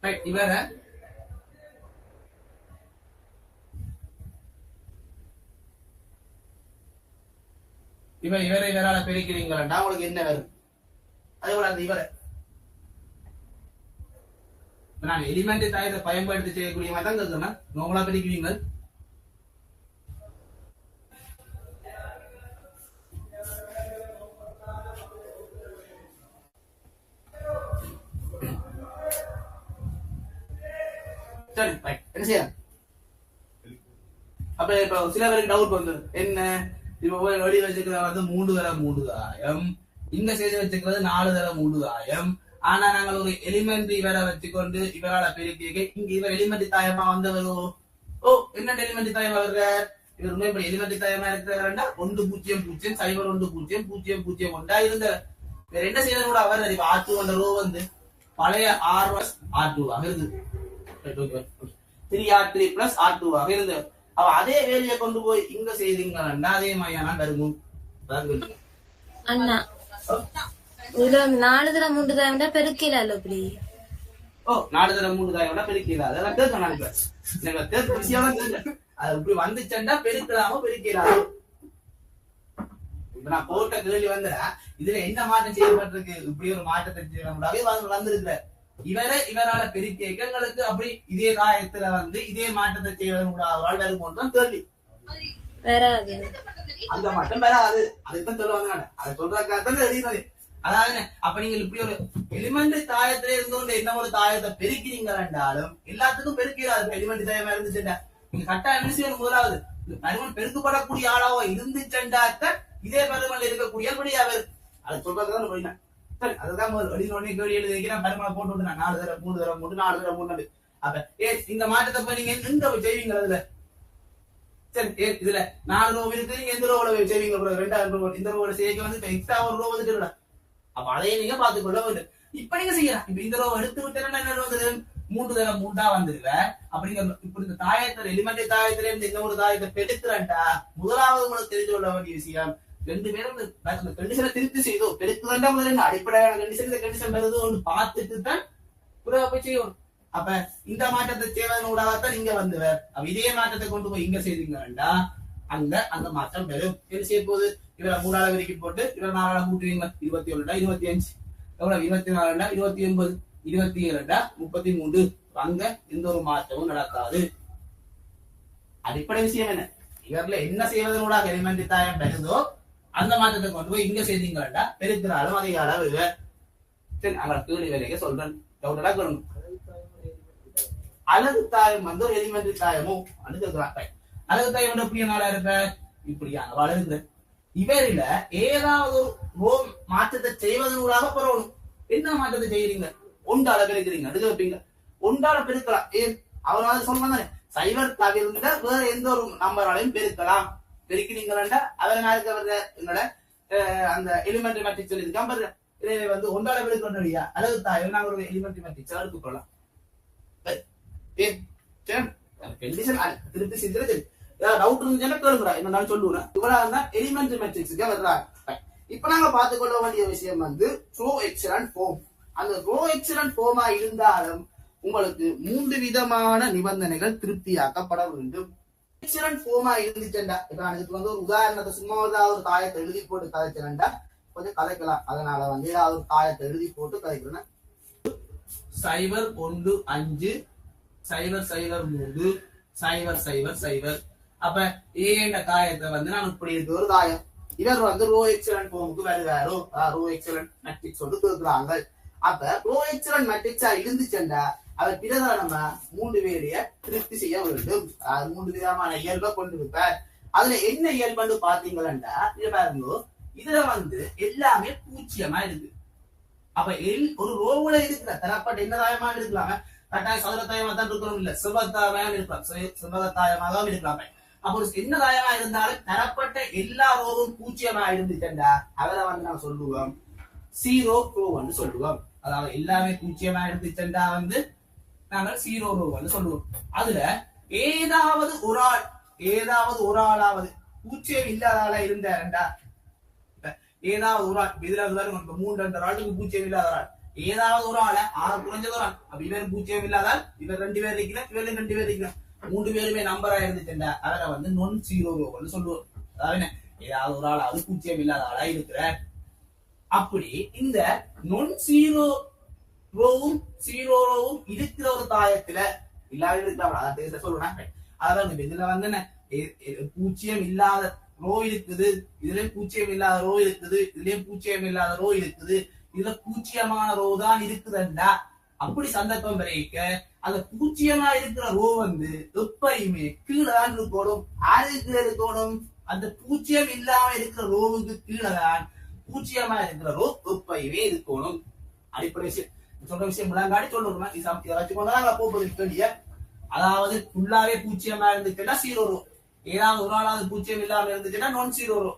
இவர இவரை இவரால பிரிக்கிறீங்களா உங்களுக்கு என்ன வரும்? அதே போல அந்த இவரை நான் எலிமெண்ட் தாயத்தை பயன்படுத்தி செய்யக்கூடிய மாதிரி தான் கேட்கணும். நோங்களா பிரிக்கிறீங்க. சரி என்ன செய்யலாம்? அப்ப இப்ப சில பேருக்கு டவுட் வந்து என்ன, இப்ப போய் வெளியே வச்சுக்கிற வந்து 3 தர 3 ஆயம், இங்க செய்து வச்சுக்கிறது 4 தர 3 ஆயம். ஆனா நாங்கள் ஒரு எலிமெண்ட் இவரை வச்சுக்கொண்டு இவரால பெருக்கி இங்க இவர் எலிமெண்ட் தாயமா வந்தவரோ, ஓ என்ன எலிமெண்ட் தாயமா வர்ற இவர் உண்மை இப்படி எலிமெண்ட் தாயமா இருக்கிறாருன்னா 1 0 0 0 1 0 0 0 1 இருந்த வேற என்ன செய்யறது கூட அவர் R2 என்ற ரோ வந்து பழைய R2 ஆக இருக்குது. 3R3 plus R2 ஆக இருந்தது. அவ அதே வேலையை கொண்டு போய் இங்க செய்தீங்கன்னா அதே மாதிரியான தருகும். அண்ணா இதுல 4 தடவை 3 தடவை பெருக்கல அப்படி. ஓ 4 தடவை 3 தடவை பெருக்கல அதெல்லாம் கேட்க நினைப்பேன். அது இப்படி வந்துச்சா பெருக்கலாமோ பெருக்கலாமோ. இப்ப நான் போட்ட கேள்வி வந்து இதுல என்ன மாற்றம் செய்யப்பட்டிருக்கு, இப்படி ஒரு மாற்றத்தை செய்ய வந்திருக்கிற இவரால பெருக்கிய எங்களுக்கு அப்படி இதே காயத்துல வந்து இதே மாற்றத்தை செய்வதன் வருமானம் கேள்வி வராது. அந்த மாற்றம் வராது. அதுதான் சொல்லுவாங்க. அதை சொல்றதுக்காகத்தான் எழுதினது. அதாவது அப்ப நீங்க இப்படி ஒரு எலிமெண்ட் தாயத்திலே இருந்து என்ன ஒரு தாயத்தை பெருக்கிறீங்க என்றாலும் எல்லாத்துக்கும் பெருக்கிறாரு. எலிமெண்ட் தாயமா இருந்துச்சுட்டா நீங்க கட்டாயம் என்ன செய்யணும்? முதலாவது பருமன் பெருக்கப்படக்கூடிய ஆளாவோ இருந்துச்சென்றாக்க இதே பருமன் இருக்கக்கூடிய அதை சொல்றதுதான் போயிட்டேன். சரி அதுதான் வெளியினோடனே கேள்வி எழுதி வைக்கிறேன். பருமனை போட்டு விட்டு 4 தடவை 3 தடவை 3 4 தடவை 3 அப்ப இந்த மாற்றத்தை போய் நீங்க எங்க செய்வீங்க? அதுல சரி இதுல 4 ரோ இருக்கு, நீங்க எந்த ரோல செய்வீங்க? 2 ரோ இந்த ரோல செய்ய வந்து எக்ஸ்ட்ரா ஒரு ரோ வந்துட்டு அப்ப அதையே நீங்க பாத்துக்கொள்ள வேண்டும். இப்ப நீங்க செய்யலாம். இப்ப இந்த ரோ எடுத்து விட்டா என்ன வந்து 3 தடவை 3 வந்துருவ. அப்படிங்க இப்ப இந்த தாயத்தில் எலிமெண்ட் தாயத்தில இருந்து இந்த ஒரு தாயத்தை பெருக்கிறா முதலாவது உங்களுக்கு தெரிந்து கொள்ள வேண்டிய விஷயம் 2 பேரும் கண்டிஷனை திருப்தி செய்தோம். பெருக்குறா முதல்ல அடிப்படையான கண்டிஷன் வருது ஒன்று பார்த்துட்டு தான் போய் செய்யணும். அப்ப இந்த மாற்றத்தை செய்வதனூடாகத்தான் இங்க வந்துவர். அப்ப இதே மாற்றத்தை கொண்டு போய் இங்க செய்தீங்கன்னா அங்க அந்த மாற்றம் பெறும். என்ன செய்ய போகுது? இவரை 3 வரைக்கு போட்டு இவரை 4 கூட்டுவீங்க. 27 25 எவ்வளவு? 24 29 27 33. அங்க எந்த ஒரு மாற்றமும் நடக்காது. அடிப்படை விஷயம் என்ன? இவர்ல என்ன செய்வதனூடாக எலிமெண்ட் தாயம் பெறுதோ அந்த மாற்றத்தை கொண்டு போய் இங்க செய்தீங்கன்னா பெருக்கிறாலும் அதே அளவு. சரி அங்க கேள்வி வேலைக்கு சொல்றேன். டவுட்டா கேளுங்க. அழகு தாயம் வந்து ஒரு எலிமெண்ட் தாயமோ அனுக்கிறாங்க. அழகு தாயம் எப்படி நாளா இருப்ப இப்படியான வளருங்க. இவரில ஏதாவது ஒரு ரோ மாற்றத்தை செய்வதனூடாக பெறணும். என்ன மாற்றத்தை செய்யறீங்க? 1 பெருக்கிறீங்க. அடுக்க வைப்பீங்க. 1 பெருக்கலாம். ஏன் அவரால் சொல்றாங்க சைவர் தவிர்ந்த வேற எந்த ஒரு நம்பராலையும் பெருக்கலாம். பெருக்கிறீங்களா அவரை என்னோட அந்த எலிமெண்ட்ரி மேட்ரிக்ஸ் சொல்லியிருக்கான் பாருங்க. இதை வந்து 1 பெருக்கா அழகு தாயம் நாங்க ஒரு எலிமெண்ட்ரி மேட்ரிக்ஸ் எடுத்துக்கொள்ளலாம். திருப்தி செஞ்சு டவுட் இருந்துச்சுன்னா கேளுங்கடா என்ன சொல்லுவேன். இவராக தான் எலிமெண்ட்ரி மேட்ரிக்ஸுக்கு வர்றாங்க. இப்ப நாங்க பார்த்துக்கொள்ள வேண்டிய விஷயம் வந்து ரோ எக்ஸலன்ட் ஃபார்ம். அந்த ரோ எக்ஸலன்ட் ஃபார்மா இருந்தாலும் உங்களுக்கு 3 விதமான நிபந்தனைகள் திருப்தியாக்கப்பட வேண்டும். எக்ஸலன்ட் ஃபார்மா இருந்துச்சுண்டா இப்ப நான் இதுக்கு வந்து ஒரு உதாரணத்தை சும்மா ஒரு தாயத்தை எழுதி போட்டு கதைக்கிறேன்டா கொஞ்சம் கதைக்கலாம். அதனால வந்து ஏதாவது ஒரு தாயத்தை எழுதி போட்டு கதைக்கிறேன். 0 1 5 0 0 3 0 0 0. அப்ப ஏண்ட தாயத்தை வந்து நான் இப்படி இருக்கு ஒரு தாயம். இவர் வந்து ரோ எக்ஸலன்ட் ஃபார்முக்கு வருவாரோ ரோ எக்ஸலன்ட் மேட்ரிக்ஸ் வந்து கேட்கிறாங்க. அப்ப ரோ எக்ஸலன்ட் மேட்ரிக்ஸா இருந்துச்சுண்டா அவர் பிரதானமா 3 வேலைய திருப்தி செய்ய வேண்டும். 3 விதமான இயல்பை கொண்டிருப்பார். அதுல என்ன இயல்பு பாத்தீங்கன்னா இது பாருங்க. இதுல வந்து எல்லாமே பூச்சியமா இருக்கு. அப்ப ஒரு ரோவுல இருக்கிற தரப்பட்ட என்ன தாயமா இருக்கலாம கட்டாய சதுர தாயமா தான் இருக்கணும். இல்ல செவ்வகத்தாயமாக இருக்கலாம். செவ்வகத்தாயமாக இருக்கலாமே. அப்போ என்ன தாயமா இருந்தாலும் தரப்பட்ட எல்லா ரோவும் பூச்சியமா இருந்துச்சுண்டா அவரை வந்து நான் சொல்லுவோம் 0 ரோ சொல்லுவோம். அதாவது எல்லாமே பூச்சியமா இருந்துச்சுண்டா வந்து நாங்கள் 0 ரோ சொல்லுவோம். அதுல ஏதாவது ஒரு ஆளாவது பூச்சியம் இல்லாத ஆளா இருந்தாருண்டா ஏதாவது ஒரு ஆள் இதுல 3 ஆளுக்கு பூச்சியம் இல்லாத ஆள் ஏதாவது ஒரு ஆளை குறைஞ்சது ஒரு ஆள் அப்ப இவர் பூஜ்ஜியம் இல்லாதால் இவர் 2 பேர் இருக்கிறார், இவர் 2 பேர் இருக்கிறார், 3 பேருமே நம்பரா இருந்துச்சுண்டா அவரை வந்து நான் ஜீரோ ரோன்னு சொல்லுவோம். அதாவது ஏதாவது ஒரு ஆள் அது பூஜ்ஜியம் இல்லாத ஆளா இருக்கிற. அப்படி இந்த நான் ஜீரோ ரோவும் ஜீரோ ரோவும் இருக்கிற ஒரு தாயத்துல இல்லாத இருக்கிறாங்க அதை சொல்லுவேன். அதாவது இதுல வந்து என்ன பூஜ்ஜியம் இல்லாத ரோ இருக்குது, இதுலயும் பூஜ்ஜியம் இல்லாத ரோ இருக்குது, இதுலயும் பூஜ்ஜியம் இல்லாத ரோ இருக்குது, இதுல பூஜ்ஜியமான ரோ தான் இருக்குதுண்டா அப்படி சந்தர்ப்பம் வரைக்க அந்த பூஜ்ஜியமா இருக்கிற ரோ வந்து எப்பயுமே கீழே தான் இருக்கணும். யாருக்கு இருக்கணும்? அந்த பூஜ்ஜியம் இல்லாம இருக்கிற ரோவுக்கு கீழே தான் பூஜ்ஜியமா இருக்கிற ரோ எப்பயுமே இருக்கணும். அடிப்படை விஷயம் சொல்ற விஷயம் முழங்காடி சொல்லணுமா? இதை வச்சுக்கொண்டா போகுது வேண்டிய. அதாவது ஃபுல்லாவே பூஜ்ஜியமா இருந்துச்சுன்னா ஜீரோ ரோ, ஏதாவது ஒரு ஆளாவது பூஜ்ஜியம் இல்லாம இருந்துச்சுன்னா நான் ஜீரோ ரோ.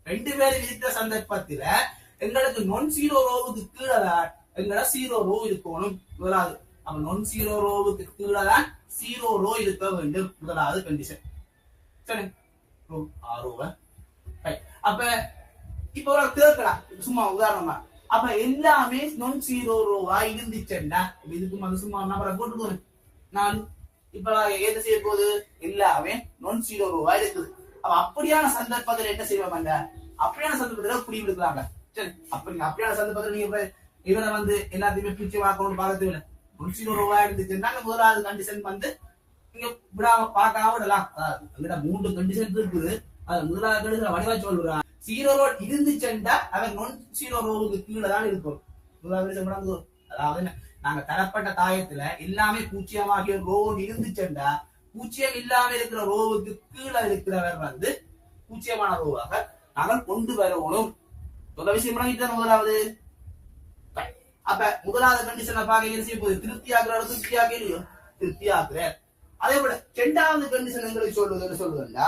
2 பேரும் இருக்கிற சந்தர்ப்பத்துல எங்களுக்கு நான் ஜீரோ ரோவுக்கு கீழே தான் எங்களோட ஜீரோ ரோ இருக்கணும் முதலாவது. அப்ப நான் ஜீரோ ரோவுக்கு கீழே தான் ஜீரோ ரோ இருக்க வேண்டும் முதலாவது கண்டிஷன். சரி, அப்ப இப்ப ஒரு கேட்கலாம் சும்மா உதாரணமா, அப்ப எல்லாமே நான் ஜீரோ ரோவா இருந்துச்சுன்னா இதுக்கு வந்து சும்மா நம்பரை போட்டு நான் இப்ப எது செய்ய போகுது எல்லாமே நான் ஜீரோ ரோவா இருக்குது. அப்ப அப்படியான சந்தர்ப்பத்தில் என்ன செய்வாங்க? அப்படியான சந்தர்ப்பத்துல புரிய எடுக்கலாங்க. சரி, அப்படியான சந்தர்ப்பத்தில் நீங்க இவரை வந்து எல்லாத்தையுமே பிரிச்சு பார்க்கணும்னு பார்க்கறது இல்லை. நான் ஜீரோ ரோவா இருந்துச்சுன்னா முதலாவது கண்டிஷன் வந்து நீங்க விடாம பார்க்காம விடலாம். 3 கண்டிஷன் இருக்குது. அது முதலாவது கண்டிஷன் வடிவா சொல்றான். ஜீரோ ரோ இருந்துச்சுண்டா அவர் நான் ஜீரோ ரோவுக்கு கீழே தான் இருக்கும். அதாவது நாங்க தரப்பட்ட தாயத்துல எல்லாமே பூஜ்ஜியமாகிய ரோ இருந்துச்சுண்டா பூஜ்ஜியம் இல்லாம இருக்கிற ரோவுக்கு கீழே இருக்கிறவர் வந்து பூஜ்ஜியமான ரோவாக நாங்கள் கொண்டு வரணும். சொல்ல விஷயம் முதலாவது. அப்ப முதலாவது கண்டிஷனை பார்க்க என்ன செய்ய போகுது? திருப்தியாக்குற திருப்தியாக இல்லையோ? திருப்தியாக்குற. அதே போல 2வது கண்டிஷன் எங்களுக்கு சொல்லுதுன்னா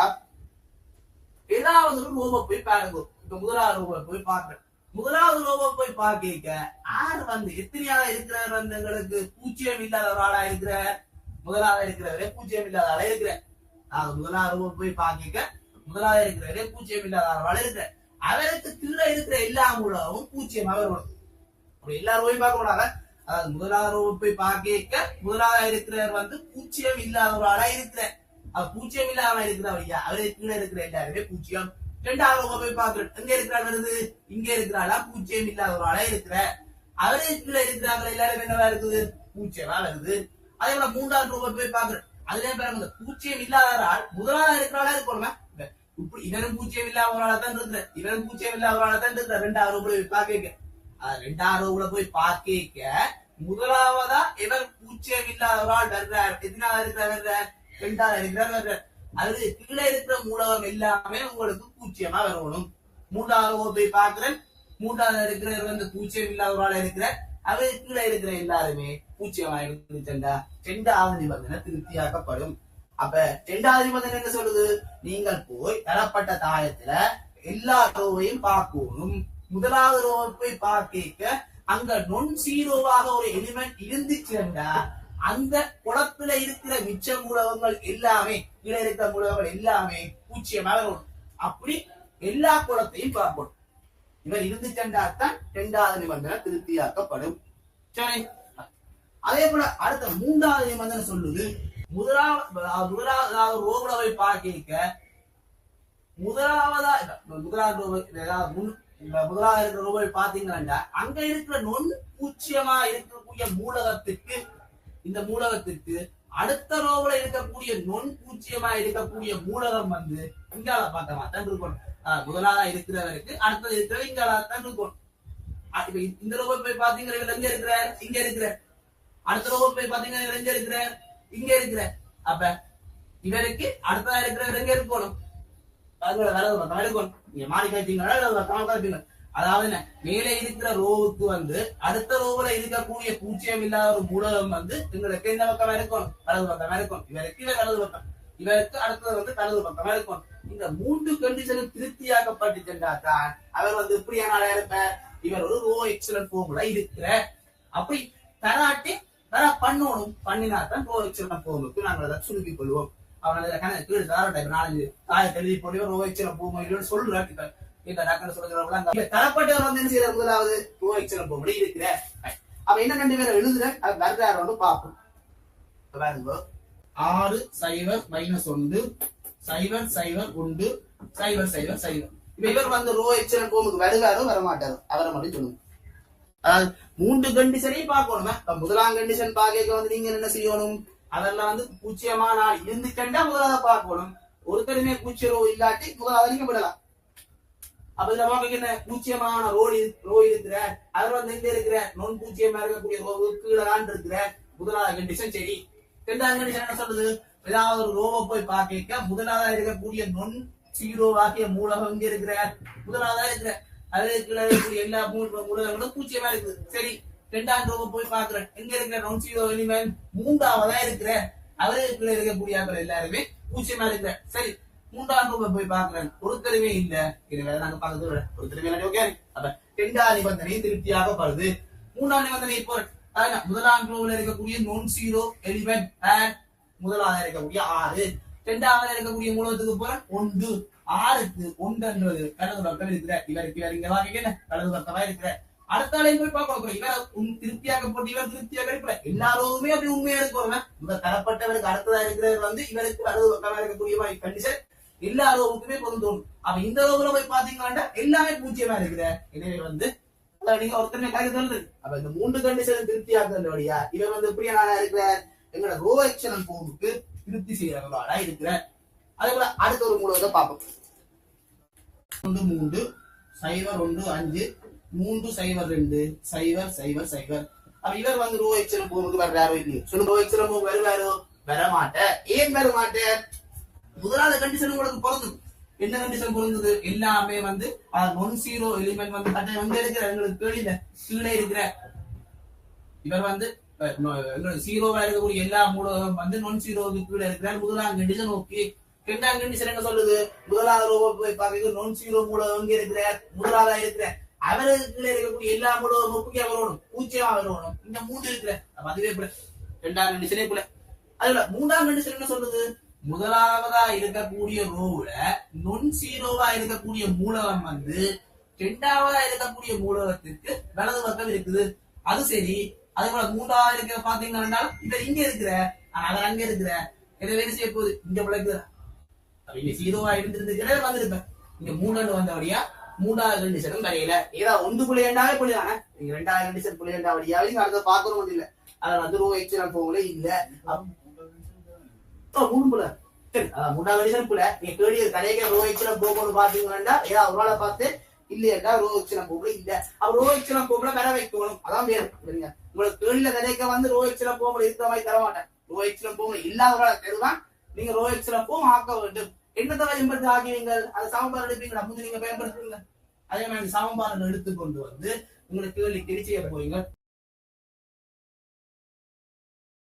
ஏதாவது ஒரு ரோபோ போய் பாருங்க. இப்ப முதலாவது ரோபோ போய் பாக்குறேன். முதலாவது ரோபோ போய் பார்க்க ஆறு வந்து எத்தனையாளா இருக்கிறவர் வந்து எங்களுக்கு பூஜ்ஜியம் இல்லாத ஒரு ஆளா இருக்கிற முதலாவது இருக்கிறவரே பூஜ்ஜியம் இல்லாத ஆளா இருக்கிற. முதலாவது ரோபோ போய் பார்க்க முதலாவது இருக்கிறவரே பூஜ்ஜியம் இல்லாத ஆளா இருக்கிற. அவருக்கு கீழே இருக்கிற எல்லா மூலமும் பூஜ்ஜியமாக வரும். அப்படி எல்லாரும் போய் பார்க்க கூடாது. அதாவது முதலாவது ரோபோ போய் பார்க்க முதலாவது இருக்கிறவர் வந்து பூஜ்ஜியம் இல்லாத ஒரு ஆளா இருக்கிற. பூஜ்ஜியம் இல்லாம இருக்கிற அவருக்கு கீழே இருக்கிற எல்லாருமே பூஜ்ஜியம். 2வது ரோபோ போய் பாக்குறேன். எங்க இருக்கிறாள் வருது? இங்க இருக்கிறாளா? பூஜ்ஜியம் இல்லாத ஒரு ஆளா இருக்கிற. அவருக்கு கீழே இருக்கிறாங்க எல்லாரும் என்னவா இருக்குது? பூஜ்ஜியமா வருது. அதே போல 3வது ரோபோ போய் பாக்குறேன். அதுல பாருங்க பூஜ்ஜியம் இல்லாத ஆள் முதலாவது இருக்கிறாளா இருக்கணுமா? இப்படி இவரும் பூஜ்ஜியம் இல்லாத ஒரு ஆளா தான் இருக்கிற, இவரும் பூஜ்ஜியம் இல்லாத ஒரு ஆளா தான் இருக்கிற. 2வது ரோபோ போய் பார்க்க 2வது ரோபோ போய் பார்க்க முதலாவதா இவர் பூஜ்ஜியம் இல்லாத ஒரு ஆள் வர்றார். எத்தனாவது இருக்கிறார்? 2வது இருக்கிறார். அது கீழே இருக்கிற மூலகம் எல்லாமே உங்களுக்கு பூஜ்ஜியமா வரணும். 3வது ரோபோ போய் பார்க்கிறேன். 3வது இருக்கிறவர் வந்து பூஜ்ஜியம் இல்லாத ஒரு ஆளா இருக்கிற, அவரு கீழே இருக்கிற எல்லாருமே பூஜ்ஜியமா இருந்துச்சுண்டா 2வது நிபந்தனை திருப்தியாக்கப்படும். அப்ப 2வது நிபந்தனை என்ன சொல்லுது? நீங்கள் போய் தரப்பட்ட தாயத்துல எல்லா ரோவையும் பார்க்கணும். முதலாவது ரோவை போய் பார்க்க அங்க நான் ஜீரோவாக ஒரு எலிமெண்ட் இருந்துச்சுண்டா அந்த குளத்துல இருக்கிற மிச்ச மூலகங்கள் எல்லாமே கீழே இருக்கிற மூலகங்கள் எல்லாமே பூஜ்ஜியமாக வரும். அப்படி எல்லா குளத்தையும் பார்ப்போம். இவர் இருந்துச்சென்றால்தான் 2வது நிபந்தனை திருப்தியாக்கப்படும். சரி, அதே போல அடுத்த 3வது நிபந்தனை சொல்லுது முதலாவது ரோகுலவை பார்க்க முதலாவது இருக்கிற ரோவை பாத்தீங்கன்னா அங்க இருக்கிற நொன் பூஜ்ஜியமா இருக்கக்கூடிய மூலகத்துக்கு இந்த மூலகத்திற்கு அடுத்த ரோவுல இருக்கக்கூடிய நொன் பூஜ்ஜியமா இருக்கக்கூடிய மூலகம் வந்து இங்கால பார்த்தமா தான் இருக்கணும். முதலாவதா இருக்கிறவருக்கு அடுத்தது இருக்கிறவர் இங்கால தான் இருக்கணும். இப்ப இந்த ரோவை போய் பாத்தீங்கன்னா எங்க இருக்கிறார்? இங்க இருக்கிறார். அடுத்த ரோவை போய் பாத்தீங்கன்னா எங்க இருக்கிறார்? இங்க இருக்கிறார். அப்ப இவருக்கு அடுத்ததா இருக்கிறவர் எங்க இருக்கணும்? வலது பக்கம் இருக்கணும். நீங்க மாறி காய்ச்சீங்கன்னா அதாவது மேலே இருக்கிற ரோவுக்கு வந்து அடுத்த ரோவுல இருக்கக்கூடிய பூஜ்ஜியம் இல்லாத ஒரு மூலகம் வந்து எங்களுக்கு எந்த பக்கம் இருக்கணும்? வலது பக்கம் இருக்கணும். இவருக்கு இவர் வலது பக்கம், இவருக்கு அடுத்தது வந்து வலது பக்கம் இருக்கணும். இந்த 3 கண்டிஷனும் திருப்தியாக்கப்பட்டுச்சுதான் அவர் வந்து இப்படியான ஆளா இருப்பார். இவர் ஒரு ரோ எக்ஸலன்ட் ஃபார்முலா இருக்கிற. அப்படி தராட்டி தர பண்ணணும். பண்ணினாத்தான் ரோ எக்ஸலன்ட் ஃபார்முக்கு நாங்கள் அதை சுருக்கிக் கொள்வோம். அவனால கணக்கு நாலஞ்சு தாயத்தை எழுதி போட்டு ரோ எக்ஸலன்ட் ஃபார்முலா சொல்றாங்க. இந்த டாக்டர் சொல்றாங்க தரப்பட்டவர் வந்து என்ன செய்யற முதலாவது ரோ எக்ஸலன்ட் ஃபார்முலா இருக்கிற. அப்ப என்ன 2 பேரை எழுதுறேன் அது வர்றாரு பார்ப்போம். பாருங்க 6 0 -1 0 0 1 0 0 0. இப்ப இவர் வந்து ரோ எக்ஸலன் ஃபார்முக்கு வருவாரோ வரமாட்டாரோ அவரை மட்டும் சொல்லுங்க. அதாவது 3 கண்டிஷனையும் பார்க்கணுமே. முதலாம் கண்டிஷன் பார்க்க வந்து நீங்க என்ன செய்யணும், அதெல்லாம் வந்து பூச்சியமான ஆள் இருந்துக்கண்டா முதலாவது பார்க்கணும். ஒருத்தருமே பூச்சிய ரோ இல்லாட்டி முதலாவது நீங்க விடலாம். அப்ப இதுல நமக்கு என்ன பூச்சியமான ரோ இருக்கிற அவர் வந்து எங்க இருக்கிற நொன் பூச்சியமா இருக்கக்கூடிய ரோ கீழான் இருக்கிற முதலாவது கண்டிஷன் சரி. இரண்டாவது கண்டிஷன் என்ன சொல்றது, ஏதாவது ஒரு ரோவை போய் பார்க்க முதலாவதா இருக்கக்கூடிய நொன் சீரோவாகிய மூலகம் இங்க இருக்கிற முதலாவதா இருக்கிற அது எல்லா மூலகங்களும் பூச்சியமா இருக்குது. சரி, இரண்டாம் ரோவை போய் பாக்குறேன் எங்க இருக்கிற நொன் சீரோ எலிமெண்ட் மூன்றாவதா இருக்கிற அவருக்கு இருக்கக்கூடிய எல்லாருமே பூச்சியமா இருக்கிற. சரி, மூன்றாம் ரோவை போய் பாக்குறேன் ஒருத்தருமே இல்ல, வேற நாங்க பார்க்கறது ஒருத்தருமே இல்லை. ஓகே, அப்ப இரண்டாம் நிபந்தனை திருப்தியாகப்படுது. மூன்றாம் நிபந்தனை இப்போ முதலாம் ரோவில் இருக்கக்கூடிய நொன் சீரோ எலிமெண்ட் முதலாவதா இருக்கக்கூடிய 6, இரண்டாவது இருக்கக்கூடிய மூலத்துக்கு போற 1, 6க்கு 1 என்பது வலது பக்கம் இருக்கிற இவருக்கு இங்க வாங்கிக்க வலது பக்கமா இருக்கிற. அடுத்த ஆளையும் போய் பார்க்கணும், இவர் திருப்தியாக போட்டு இவர் திருப்தியாக இருக்கிற எல்லாருமே அப்படி உண்மையா இருக்கணும். இந்த தரப்பட்டவருக்கு அடுத்ததா இருக்கிறவர் வந்து இவருக்கு வலது பக்கமா இருக்கக்கூடிய கண்டிஷன் எல்லா ரோவுக்குமே பொருந்தும். அப்ப இந்த ரோவுல போய் பாத்தீங்கன்னா எல்லாமே பூஜ்ஜியமா இருக்கிற. எனவே வந்து நீங்க ஒருத்தருமே கணக்கு சொல்றது. அப்ப இந்த 3 கண்டிஷன் திருப்தியாக்குறபடியா இவர் வந்து எப்படியா இருக்கிறார், எங்களோட ரோ எக்ஸலன் ஃபார்முக்கு திருப்தி செய்யறவங்களா இருக்கிறார். அதே போல அடுத்த ஒரு மூலத்தை பார்ப்போம். 3 0 1 5 3 0 2 0 0 0. அப்ப இவர் வந்து ரோ எக்ஸலன் ஃபார்முக்கு வர்றாரோ இல்லையோ சொல்லுங்க. ரோ எக்ஸலன் ஃபார்முக்கு வருவாரோ வரமாட்டேன். ஏன் வரமாட்டேன், முதலாவது கண்டிஷன் உங்களுக்கு பொருந்தும். என்ன கண்டிஷன் பொருந்தது, எல்லாமே வந்து நொன் சீரோ எலிமெண்ட் வந்து கட்டை வந்து இருக்கிற எங்களுக்கு கீழே இருக்கிற இவர் வந்து சீரோவா இருக்கக்கூடிய எல்லா மூலகம் வந்து நொன் சீரோவுக்கு கீழே இருக்கிறார். முதலாம் கண்டிஷன் ஓகே. இரண்டாம் கண்டிஷன் என்ன சொல்லுது, முதலாவது ரோவை போய் பார்க்க நொன் சீரோ மூலம் எங்க இருக்கிறார் முதலாவதா இருக்கிற அவருக்கு கீழே இருக்கக்கூடிய எல்லா மூலகம் முக்கியம் வரணும் பூச்சியமா வரணும். இந்த 3 இருக்கிற அதுவே போல இரண்டாம் கண்டிஷனே போல. அதுல மூன்றாம் கண்டிஷன் என்ன சொல்லுது, முதலாவதா இருக்கக்கூடிய ரோவுல நொன் சீரோவா இருக்கக்கூடிய மூலகம் வந்து இரண்டாவதா இருக்கக்கூடிய மூலகத்திற்கு வலது பக்கம் இருக்குது. அது சரி. அதே போல மூன்றாவது இருக்கிற பாத்தீங்கன்னா இவர் இங்க இருக்கிற அவர் அங்க இருக்கிற எதை வேலை செய்ய போகுது இங்க பிழைக்குது. இங்க சீரோவா இருந்திருக்கிற வந்திருப்பேன். இங்க 3 வந்தபடியா மூன்றாவது கண்டிஷனும் வரையில ஏதாவது 1 புள்ளியண்டாவே புள்ளிதானே. நீங்க 2வது கண்டிஷன் புள்ளியண்டாவடியாவே நீங்க அடுத்த பாக்கணும் வந்து இல்ல. அதை வந்து ரோ எக்ஸலன் போகல இல்ல 3 புள்ள. சரி, 3வது கண்டிஷன் புள்ள நீங்க கேடிய கடைக்கு ரோ எக்ஸலன் போகணும்னு பாத்தீங்கன்னா ஏதாவது ஒரு நாளை பார்த்து இல்லையா ரோ எக்ஸலன் போகல இல்ல. அப்ப ரோ எக்ஸலன் போகல வர வைக்கணும். அதான் வேணும். சரிங்க, உங்களுக்கு கேள்வியில கடைக்க வந்து ரோ எக்ஸலன் போகல இருக்கிற மாதிரி தர மாட்டேன். ரோ எக்ஸலன் போகல இல்லாத தெருதான் நீங்க ரோ எக்ஸலன் போக ஆக்க வேண்டும். என்னத்தை பயன்படுத்தி ஆகிவீங்க, அதை சமன்பாடு எடுப்பீங்களா முந்தைய நீங்க பயன்படுத்துவீங்க. அதே மாதிரி சமன்பாடுகள் எடுத்துக்கொண்டு வந்து உங்களுக்கு கேள்வி தெரிச்சு போவீங்க.